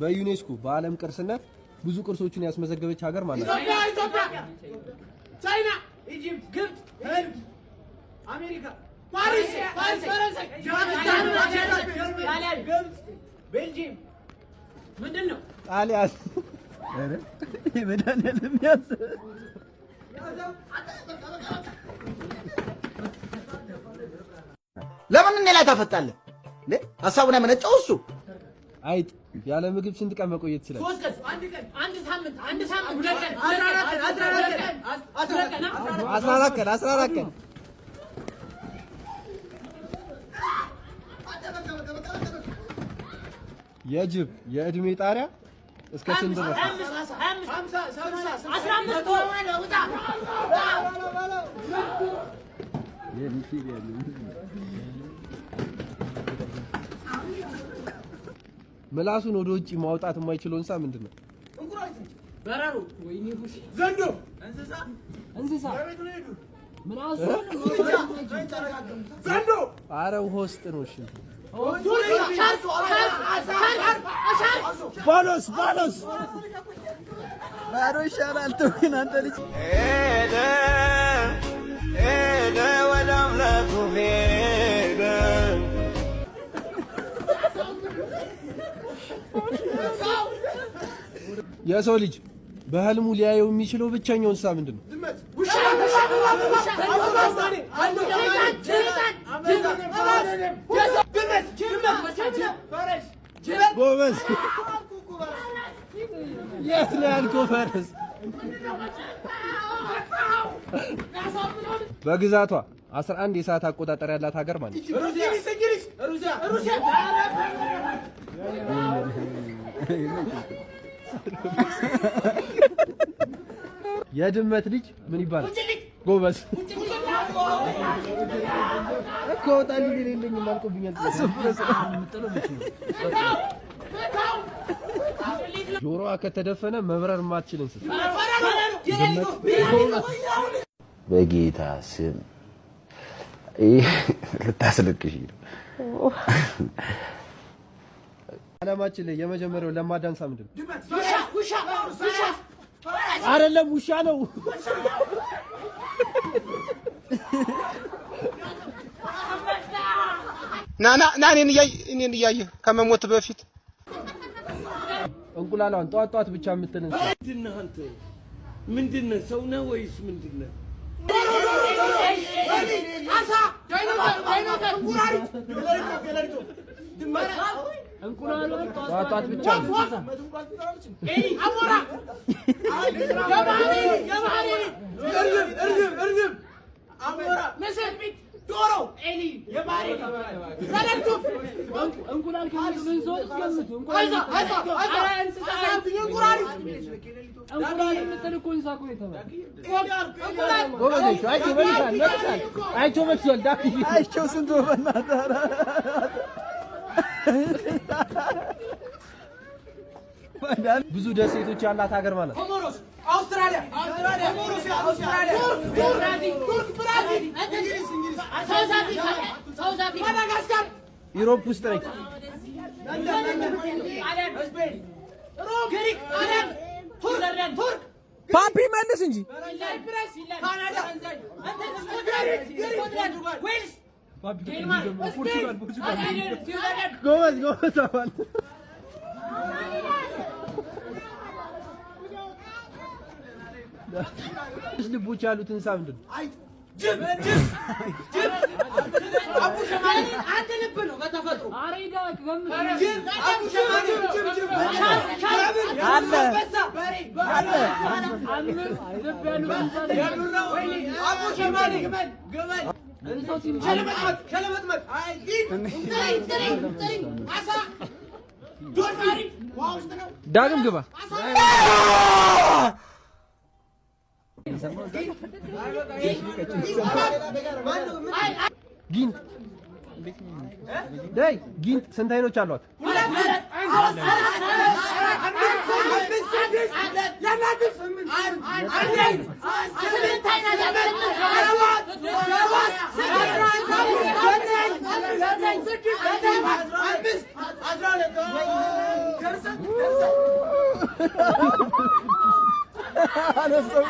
በዩኔስኮ በዓለም ቅርስነት ብዙ ቅርሶችን ያስመዘገበች ሀገር ማለት ነው? ቻይና፣ ኢጂፕት፣ ግብጽ፣ ህንድ፣ አሜሪካ፣ ፓሪስ፣ ፈረንሳይ፣ ጣሊያን፣ ግብጽ፣ ቤልጂየም። ምንድን ነው? ጣሊያን። አረ የመድኃኒዓለም ያዝ ለምን እኔ ላይ ታፈጣለህ? ሐሳቡን ያመነጨው እሱ። አይጥ ያለ ምግብ ስንት ቀን መቆየት ይችላል? 3 ቀን፣ 1 ቀን፣ 1 ሳምንት፣ 2 ቀን፣ 14 ቀን። የጅብ የእድሜ ጣሪያ እስከ ስንት ድረስ? 15 ምላሱን ወደ ውጪ ማውጣት የማይችለው እንስሳ ምንድነው? በረሮ፣ ወይኔ ጉሽ፣ ዘንዶ፣ እንስሳ ምላሱን ዘንዶ። ኧረ ውሃ ውስጥ ነው። እሺ ባሎስ ባሮ ይሻላል። ተውኝ አንተ ልጅ ሄደ ወደ አምላኩ ሄደ። የሰው ልጅ በህልሙ ሊያየው የሚችለው ብቸኛው እንስሳ ምንድነው? ጎበዝ። የት ነው ያልከው? ፈረስ። በግዛቷ 11 የሰዓት አቆጣጠር ያላት ሀገር ማለት ነው? ሩሲያ። የድመት ልጅ ምን ይባላል? ጎበዝ እኮ ታሊ የሌለኝ ማልቆብኛል። ጆሮዋ ከተደፈነ መብረር ማትችል እንስሳ? በጌታ ስም ልታስለቅሽ ነው። ዓለማችን ላይ የመጀመሪያው ለማዳ እንስሳ ምንድን ነው? አይደለም፣ ውሻ ነው። ና እኔን እያየህ ከመሞት በፊት እንቁላሏን ጧት ብቻ የምትል እንስሳ ምንድነው? አንተ ምንድነው? ሰው ነህ ወይስ ምንድነው? አሳ፣ ዳይኖሰር፣ እንቁላሏን ጧት ብቻ ነው። አሞራ፣ እርግብ፣ አሞራ፣ ምስር፣ ዶሮ፣ ኤሊ፣ የባህሪ ተለጥፍ። እንቁላል ከአንዱ ምን ሰው ትገምቱ? እንቁላል የምትል እኮ እንስሳ እኮ ነው የተባለው። አይቼው መክሷል። አይቼው ስንት በእናትህ ብዙ ደሴቶች ያላት ሀገር ማለት ነው? ኮሞሮስ፣ አውስትራሊያ፣ ቱርክ፣ ብራዚል፣ ሳውዝ አፍሪካ፣ ማዳጋስካር፣ ዩሮፕ ውስጥ ነች። ግሪክ፣ ቱርክ፣ ፓፒ መልስ እንጂ ካናዳ፣ ዌልስ፣ ጎበዝ አባል። ልቦች ያሉት እንስሳ ምንድን ነው? ጅብ። አንተ ልብ ነው በተፈጥሮ ዳግም ግባ። ጊንጥ ጊንጥ ስንት አይኖች አሏት? አነሳው